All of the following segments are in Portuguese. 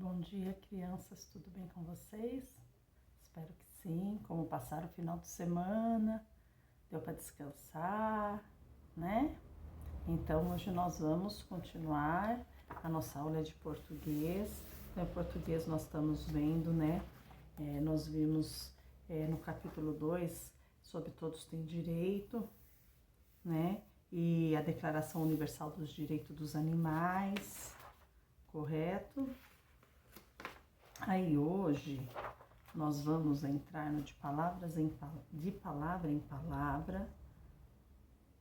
Bom dia, crianças, tudo bem com vocês? Espero que sim. Como passaram o final de semana? Deu para descansar, né? Então, hoje nós vamos continuar a nossa aula de português. Então, em português nós estamos vendo, né? Nós vimos no capítulo 2 sobre todos têm direito, né? E a Declaração Universal dos Direitos dos Animais, correto? Aí hoje nós vamos entrar no de palavra em palavra,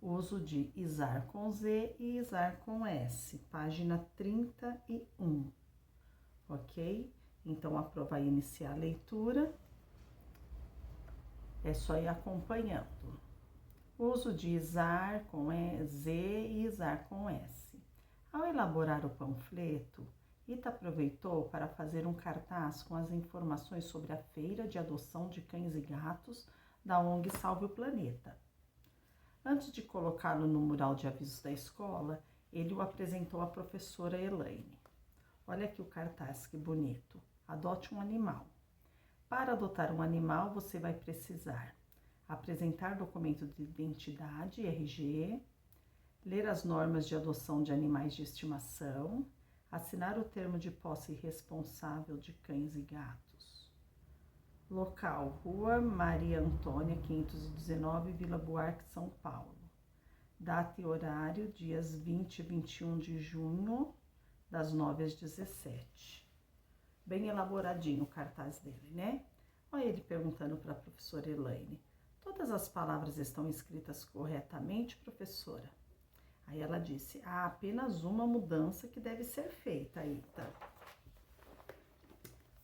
uso de isar com Z e isar com S, página 31, ok? Então a prova vai iniciar a leitura, é só ir acompanhando. Uso de isar com Z e isar com S. Ao elaborar o panfleto, Ita aproveitou para fazer um cartaz com as informações sobre a feira de adoção de cães e gatos da ONG Salve o Planeta. Antes de colocá-lo no mural de avisos da escola, ele o apresentou à professora Elaine. Olha aqui o cartaz, que bonito. Adote um animal. Para adotar um animal, você vai precisar apresentar documento de identidade, RG, ler as normas de adoção de animais de estimação, assinar o termo de posse responsável de cães e gatos. Local: Rua Maria Antônia, 519, Vila Buarque, São Paulo. Data e horário: dias 20 e 21 de junho, das 9 às 17. Bem elaboradinho o cartaz dele, né? Olha ele perguntando para a professora Elaine: todas as palavras estão escritas corretamente, professora? Aí ela disse: há apenas uma mudança que deve ser feita, Ita.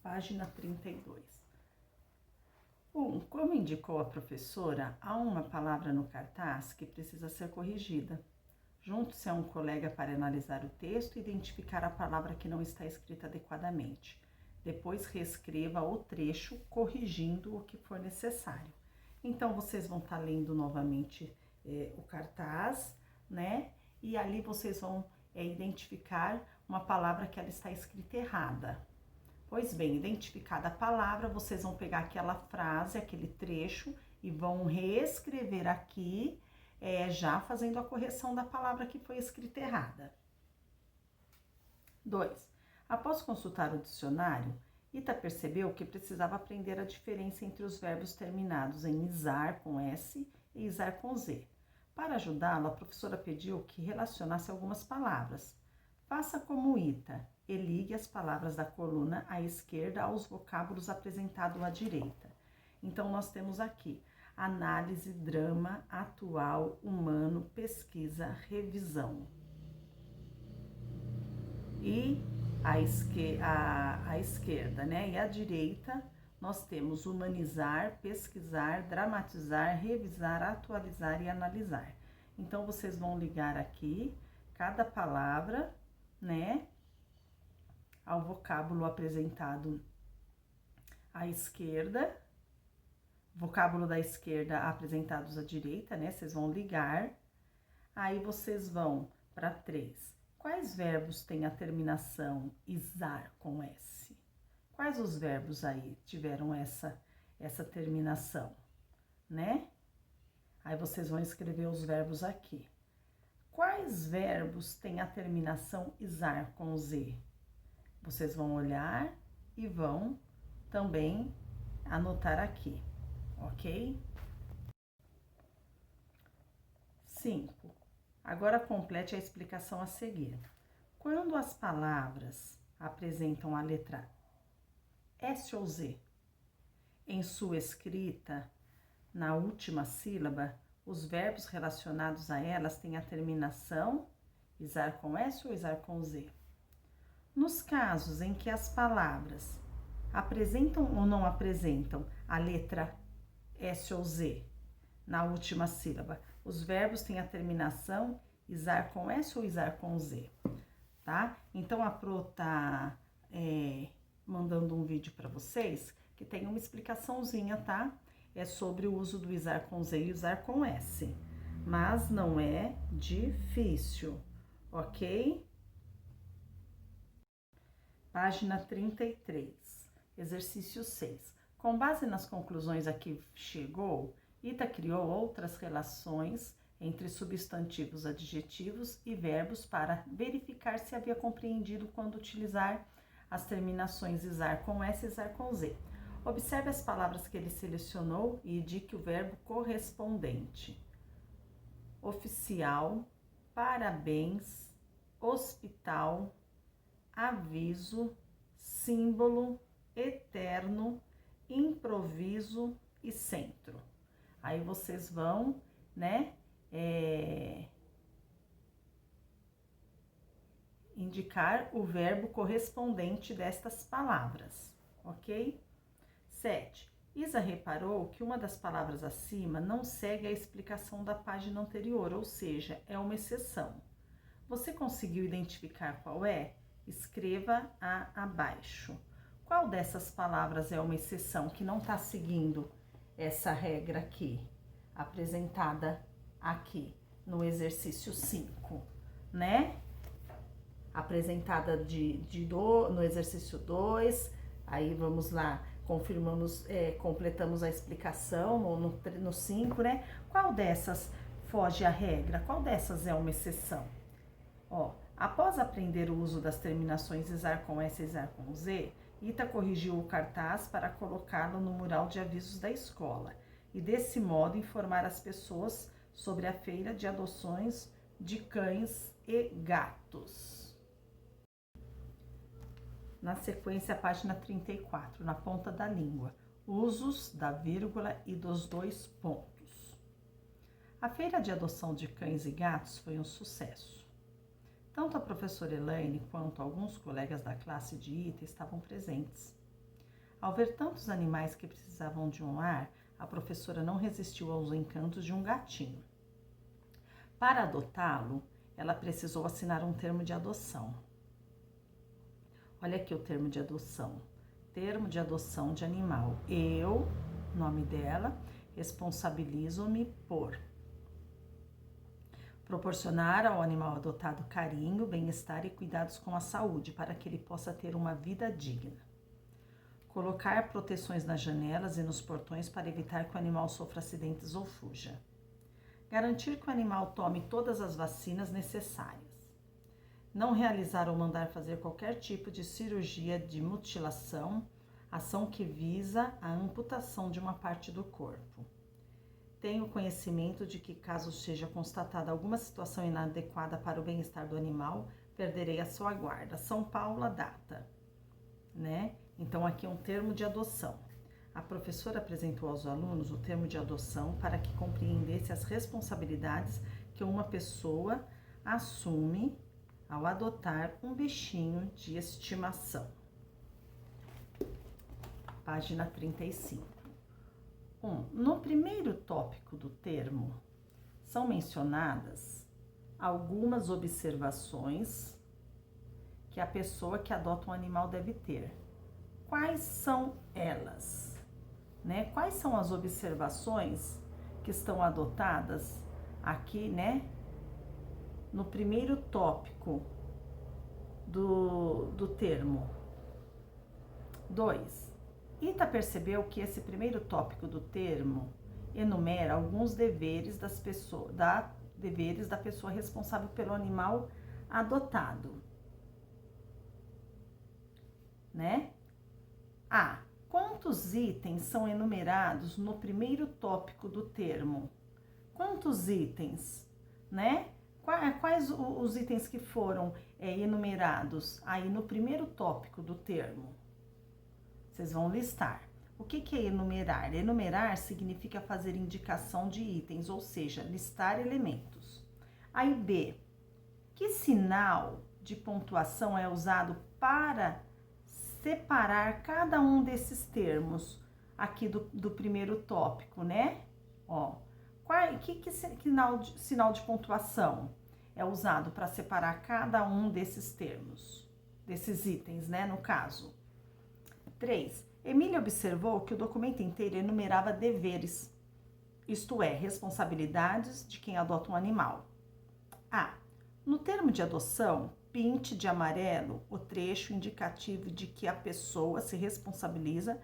Página 32. Como indicou a professora, há uma palavra no cartaz que precisa ser corrigida. Junte-se a um colega para analisar o texto e identificar a palavra que não está escrita adequadamente. Depois reescreva o trecho, corrigindo o que for necessário. Então, vocês vão estar lendo novamente o cartaz, né? E ali vocês vão identificar uma palavra que ela está escrita errada. Pois bem, identificada a palavra, vocês vão pegar aquela frase, aquele trecho e vão reescrever aqui, já fazendo a correção da palavra que foi escrita errada. 2. Após consultar o dicionário, Ita percebeu que precisava aprender a diferença entre os verbos terminados em isar com S e isar com Z. Para ajudá-lo, a professora pediu que relacionasse algumas palavras. Faça como Ita e ligue as palavras da coluna à esquerda aos vocábulos apresentados à direita. Então, nós temos aqui análise, drama, atual, humano, pesquisa, revisão. E à esquerda, né? E à direita, nós temos humanizar, pesquisar, dramatizar, revisar, atualizar e analisar. Então, vocês vão ligar aqui cada palavra, né, ao vocábulo apresentado à esquerda, vocábulo da esquerda apresentados à direita, né? Vocês vão ligar. Aí vocês vão para 3. Quais verbos têm a terminação isar com S? Quais os verbos aí tiveram essa terminação, né? Aí vocês vão escrever os verbos aqui. Quais verbos têm a terminação isar com Z? Vocês vão olhar e vão também anotar aqui, ok? 5. Agora complete a explicação a seguir. Quando as palavras apresentam a letra S ou Z em sua escrita, na última sílaba, os verbos relacionados a elas têm a terminação isar com S ou isar com Z. Nos casos em que as palavras apresentam ou não apresentam a letra S ou Z na última sílaba, os verbos têm a terminação isar com S ou isar com Z, tá? Então, a Pro tá mandando um vídeo para vocês que tem uma explicaçãozinha, tá? É sobre o uso do isar com Z e usar com S, mas não é difícil, ok? Página 33, exercício 6. Com base nas conclusões a que chegou, Ita criou outras relações entre substantivos, adjetivos e verbos para verificar se havia compreendido quando utilizar as terminações isar com S e isar com Z. Observe as palavras que ele selecionou e indique o verbo correspondente. Oficial, parabéns, hospital, aviso, símbolo, eterno, improviso e centro. Aí vocês vão, né, indicar o verbo correspondente destas palavras, ok? 7. Isa reparou que uma das palavras acima não segue a explicação da página anterior, ou seja, é uma exceção. Você conseguiu identificar qual é? Escreva abaixo. Qual dessas palavras é uma exceção que não está seguindo essa regra aqui, apresentada aqui no exercício 5, né? Apresentada no exercício 2, aí vamos lá, confirmamos, completamos a explicação no 5, né? Qual dessas foge à regra? Qual dessas é uma exceção? Ó, após aprender o uso das terminações isar com S e isar com Z, Ita corrigiu o cartaz para colocá-lo no mural de avisos da escola e, desse modo, informar as pessoas sobre a feira de adoções de cães e gatos. Na sequência, a página 34, na ponta da língua, usos da vírgula e dos dois pontos. A feira de adoção de cães e gatos foi um sucesso. Tanto a professora Elaine quanto alguns colegas da classe de Ita estavam presentes. Ao ver tantos animais que precisavam de um lar, a professora não resistiu aos encantos de um gatinho. Para adotá-lo, ela precisou assinar um termo de adoção. Olha aqui o termo de adoção. Termo de adoção de animal. Eu, nome dela, responsabilizo-me por proporcionar ao animal adotado carinho, bem-estar e cuidados com a saúde, para que ele possa ter uma vida digna. Colocar proteções nas janelas e nos portões para evitar que o animal sofra acidentes ou fuja. Garantir que o animal tome todas as vacinas necessárias. Não realizar ou mandar fazer qualquer tipo de cirurgia de mutilação, ação que visa a amputação de uma parte do corpo. Tenho conhecimento de que, caso seja constatada alguma situação inadequada para o bem-estar do animal, perderei a sua guarda. São Paulo, a data, né? Então, aqui é um termo de adoção. A professora apresentou aos alunos o termo de adoção para que compreendesse as responsabilidades que uma pessoa assume ao adotar um bichinho de estimação. Página 35. No primeiro tópico do termo, são mencionadas algumas observações que a pessoa que adota um animal deve ter. Quais são elas? Né? Quais são as observações que estão adotadas aqui, né? No primeiro tópico do termo. 2. Ita percebeu que esse primeiro tópico do termo enumera alguns deveres da pessoa responsável pelo animal adotado, né? A. Quantos itens são enumerados no primeiro tópico do termo? Quantos itens, né? Quais os itens que foram enumerados aí no primeiro tópico do termo? Vocês vão listar. O que é enumerar? Enumerar significa fazer indicação de itens, ou seja, listar elementos. Aí B, que sinal de pontuação é usado para separar cada um desses termos aqui do primeiro tópico, né? Ó, que sinal de pontuação é usado para separar cada um desses termos, desses itens, né, no caso? 3. Emília observou que o documento inteiro enumerava deveres, isto é, responsabilidades de quem adota um animal. A. No termo de adoção, pinte de amarelo o trecho indicativo de que a pessoa se responsabiliza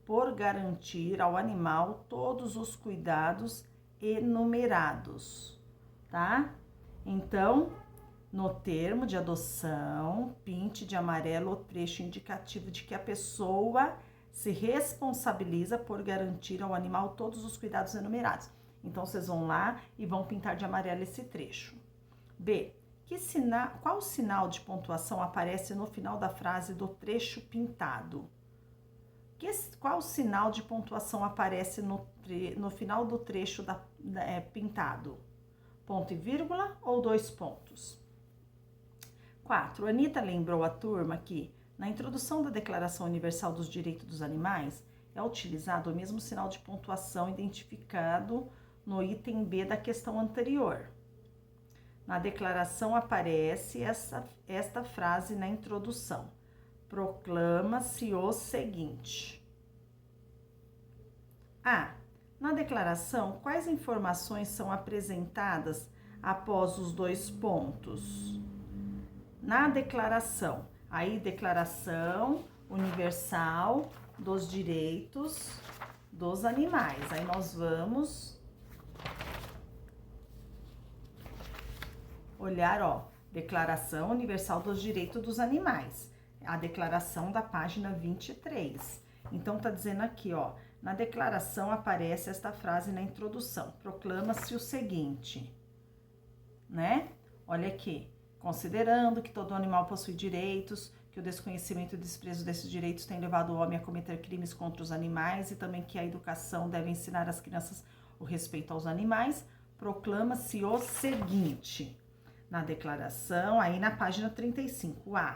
por garantir ao animal todos os cuidados enumerados, tá? Então, no termo de adoção, pinte de amarelo o trecho indicativo de que a pessoa se responsabiliza por garantir ao animal todos os cuidados enumerados. Então, vocês vão lá e vão pintar de amarelo esse trecho. B. Qual sinal de pontuação aparece no final da frase do trecho pintado? Qual sinal de pontuação aparece no final do trecho pintado? Ponto e vírgula ou 2 pontos? 4. Anita lembrou à turma que, na introdução da Declaração Universal dos Direitos dos Animais, é utilizado o mesmo sinal de pontuação identificado no item B da questão anterior. Na declaração aparece esta frase na introdução. Proclama-se o seguinte. A. Na declaração, quais informações são apresentadas após os 2 pontos? Na declaração, aí Declaração Universal dos Direitos dos Animais. Aí nós vamos olhar, ó, Declaração Universal dos Direitos dos Animais, a declaração da página 23. Então, tá dizendo aqui, ó, na declaração aparece esta frase na introdução, proclama-se o seguinte, né? Olha aqui, considerando que todo animal possui direitos, que o desconhecimento e o desprezo desses direitos tem levado o homem a cometer crimes contra os animais e também que a educação deve ensinar às crianças o respeito aos animais, proclama-se o seguinte. Na declaração, aí na página 35A,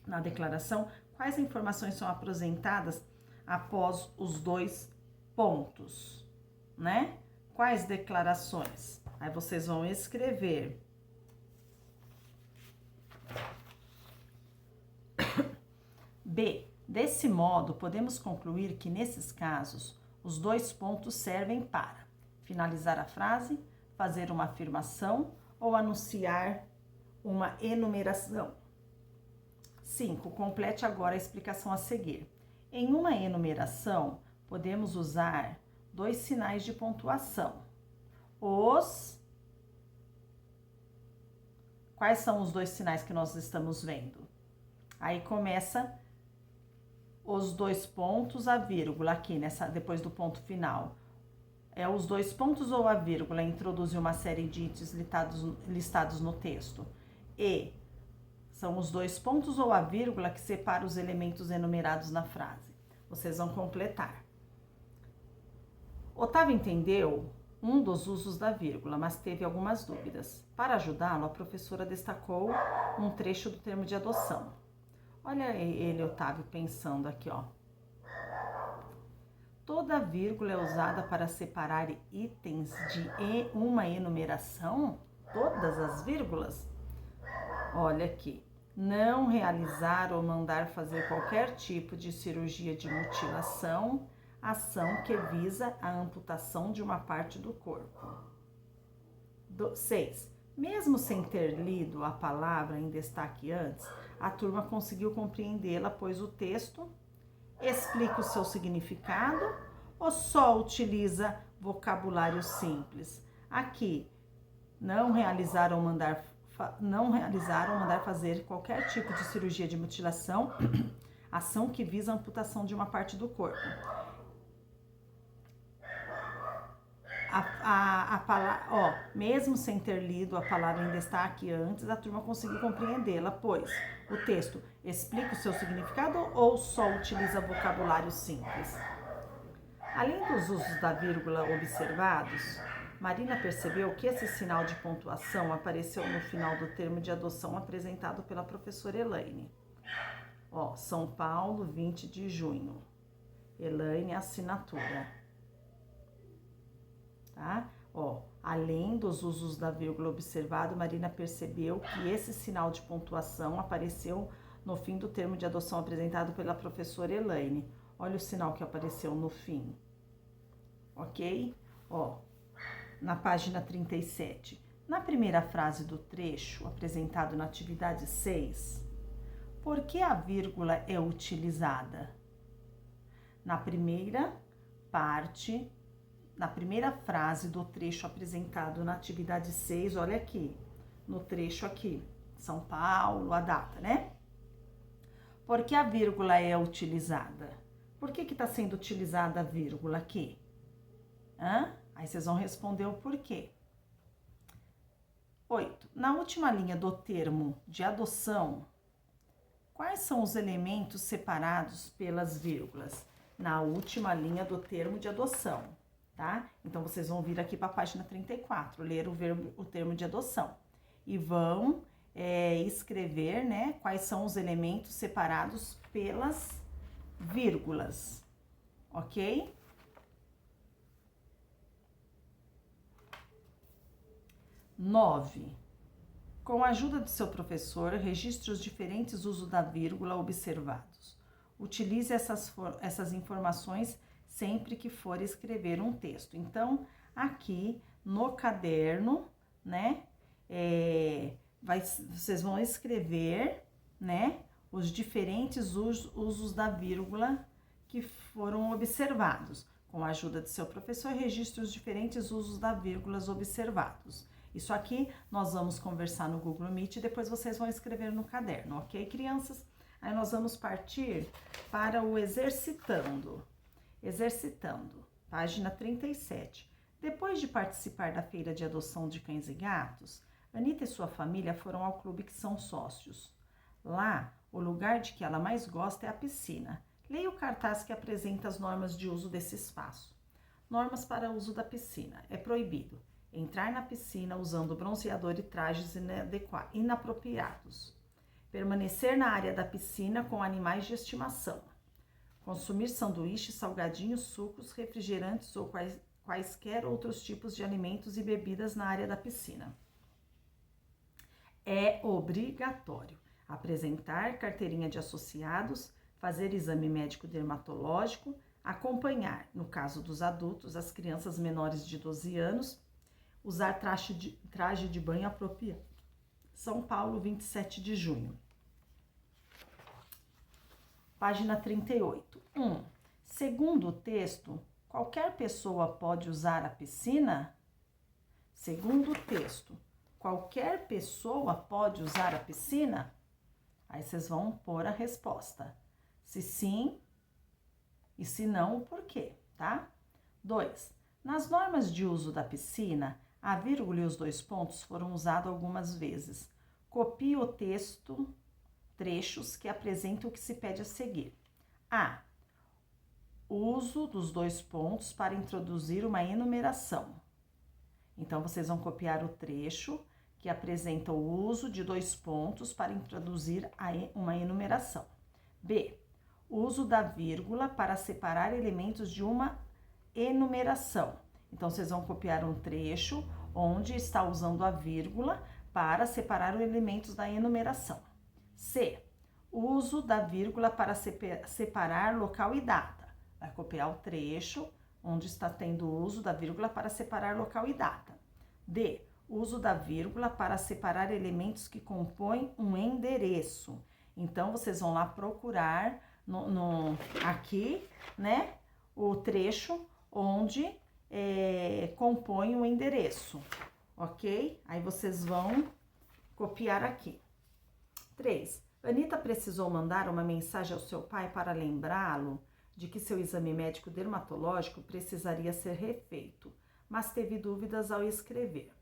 na declaração, quais informações são apresentadas após os 2 pontos, né? Quais declarações? Aí vocês vão escrever. B. Desse modo, podemos concluir que, nesses casos, os 2 pontos servem para finalizar a frase, fazer uma afirmação ou anunciar uma enumeração. 5. Complete agora a explicação a seguir. Em uma enumeração, podemos usar 2 sinais de pontuação. Quais são os 2 sinais que nós estamos vendo? Aí começa os 2 pontos, a vírgula aqui, depois do ponto final. Os 2 pontos ou a vírgula introduzem uma série de itens listados no texto. E são os 2 pontos ou a vírgula que separam os elementos enumerados na frase. Vocês vão completar. Otávio entendeu um dos usos da vírgula, mas teve algumas dúvidas. Para ajudá-lo, a professora destacou um trecho do termo de adoção. Olha ele, Otávio, pensando aqui, ó. Toda vírgula é usada para separar itens de uma enumeração? Todas as vírgulas? Olha aqui. Não realizar ou mandar fazer qualquer tipo de cirurgia de mutilação, ação que visa a amputação de uma parte do corpo. 6. Mesmo sem ter lido a palavra em destaque antes, a turma conseguiu compreendê-la, pois o texto explica o seu significado ou só utiliza vocabulário simples? Aqui, não realizar ou mandar fazer qualquer tipo de cirurgia de mutilação, ação que visa a amputação de uma parte do corpo. Mesmo sem ter lido a palavra em destaque antes, a turma conseguiu compreendê-la, pois o texto explica o seu significado ou só utiliza vocabulário simples? Além dos usos da vírgula observados, Marina percebeu que esse sinal de pontuação apareceu no final do termo de adoção apresentado pela professora Elaine. São Paulo, 20 de junho. Elaine, assinatura. Tá? Além dos usos da vírgula observado, Marina percebeu que esse sinal de pontuação apareceu no fim do termo de adoção apresentado pela professora Elaine. Olha o sinal que apareceu no fim. Ok? Na página 37. Na primeira frase do trecho apresentado na atividade 6, por que a vírgula é utilizada? Na primeira parte, na primeira frase do trecho apresentado na atividade 6, olha aqui, no trecho aqui, São Paulo, a data, né? Por que a vírgula é utilizada? Por que está sendo utilizada a vírgula aqui? Aí vocês vão responder o porquê. 8. Na última linha do termo de adoção, quais são os elementos separados pelas vírgulas? Na última linha do termo de adoção, tá? Então, vocês vão vir aqui para a página 34, ler o termo de adoção. E vão escrever, né, quais são os elementos separados pelas vírgulas, ok? Nove. Com a ajuda do seu professor, registre os diferentes usos da vírgula observados. Utilize essas informações sempre que for escrever um texto. Então, aqui no caderno, né, vocês vão escrever, né, os diferentes usos da vírgula que foram observados. Com a ajuda de seu professor, registre os diferentes usos da vírgula observados. Isso aqui nós vamos conversar no Google Meet e depois vocês vão escrever no caderno, ok, crianças? Aí nós vamos partir para o exercitando. Exercitando, página 37. Depois de participar da feira de adoção de cães e gatos, Anitta e sua família foram ao clube que são sócios. Lá, o lugar de que ela mais gosta é a piscina. Leia o cartaz que apresenta as normas de uso desse espaço. Normas para uso da piscina. É proibido entrar na piscina usando bronzeador e trajes inapropriados. Permanecer na área da piscina com animais de estimação. Consumir sanduíches, salgadinhos, sucos, refrigerantes ou quaisquer outros tipos de alimentos e bebidas na área da piscina. É obrigatório apresentar carteirinha de associados, fazer exame médico dermatológico, acompanhar, no caso dos adultos, as crianças menores de 12 anos, usar traje de banho apropriado. São Paulo, 27 de junho. Página 38. 1. Segundo o texto, qualquer pessoa pode usar a piscina? Segundo o texto, qualquer pessoa pode usar a piscina? Aí vocês vão pôr a resposta. Se sim e se não, o porquê, tá? 2. Nas normas de uso da piscina, a vírgula e os dois pontos foram usados algumas vezes. Copie o texto, trechos que apresentam o que se pede a seguir. A. Uso dos dois pontos para introduzir uma enumeração. Então, vocês vão copiar o trecho que apresenta o uso de dois pontos para introduzir uma enumeração. B. Uso da vírgula para separar elementos de uma enumeração. Então, vocês vão copiar um trecho onde está usando a vírgula para separar os elementos da enumeração. C. Uso da vírgula para separar local e data. Vai copiar o trecho onde está tendo o uso da vírgula para separar local e data. D. Uso da vírgula para separar elementos que compõem um endereço. Então, vocês vão lá procurar aqui, né, o trecho onde compõe o endereço, ok? Aí vocês vão copiar aqui. 3. Anitta precisou mandar uma mensagem ao seu pai para lembrá-lo de que seu exame médico dermatológico precisaria ser refeito, mas teve dúvidas ao escrever.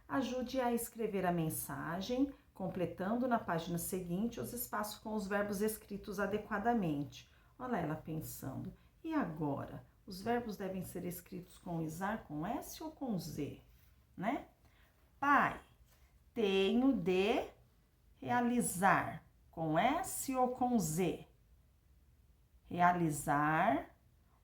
Ajude a escrever a mensagem, completando na página seguinte os espaços com os verbos escritos adequadamente. Olha ela pensando. E agora? Os verbos devem ser escritos com isar, com S ou com Z, né? Pai, tenho de realizar, com S ou com Z? Realizar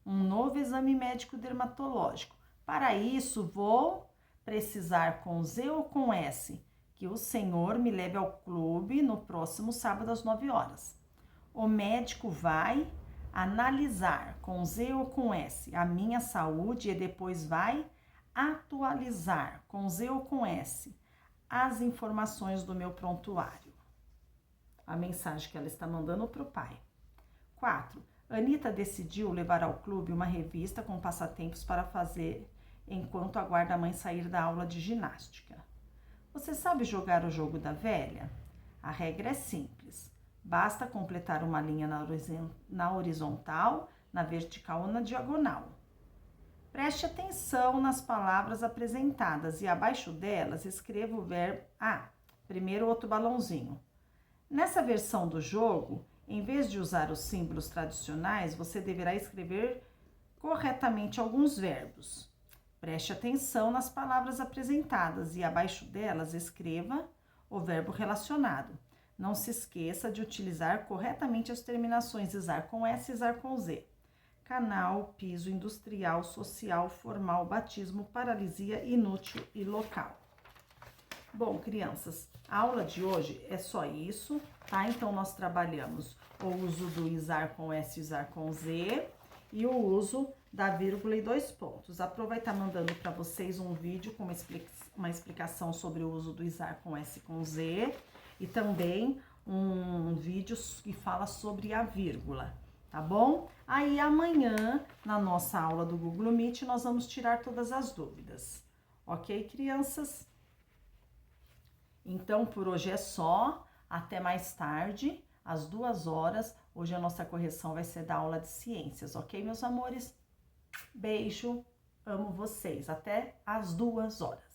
um novo exame médico dermatológico. Para isso, vou precisar com Z ou com S? Que o senhor me leve ao clube no próximo sábado às 9 horas. O médico vai analisar, com Z ou com S, a minha saúde e depois vai atualizar, com Z ou com S, as informações do meu prontuário. A mensagem que ela está mandando para o pai. 4. Anita decidiu levar ao clube uma revista com passatempos para fazer enquanto aguarda a mãe sair da aula de ginástica. Você sabe jogar o jogo da velha? A regra é simples. Basta completar uma linha na horizontal, na vertical ou na diagonal. Preste atenção nas palavras apresentadas e abaixo delas escreva o verbo... primeiro outro balãozinho. Nessa versão do jogo, em vez de usar os símbolos tradicionais, você deverá escrever corretamente alguns verbos. Preste atenção nas palavras apresentadas e abaixo delas escreva o verbo relacionado. Não se esqueça de utilizar corretamente as terminações isar com S e isar com Z. Canal, piso, industrial, social, formal, batismo, paralisia, inútil e local. Bom, crianças, a aula de hoje é só isso, tá? Então, nós trabalhamos o uso do isar com S e isar com Z e o uso da vírgula e 2 pontos. A Pro vai estar mandando para vocês um vídeo com uma explicação sobre o uso do isar com S e com Z e também um vídeo que fala sobre a vírgula, tá bom? Aí amanhã, na nossa aula do Google Meet, nós vamos tirar todas as dúvidas. Ok, crianças? Então, por hoje é só. Até mais tarde, às 2 horas. Hoje a nossa correção vai ser da aula de ciências, ok, meus amores? Beijo, amo vocês. Até às 2 horas.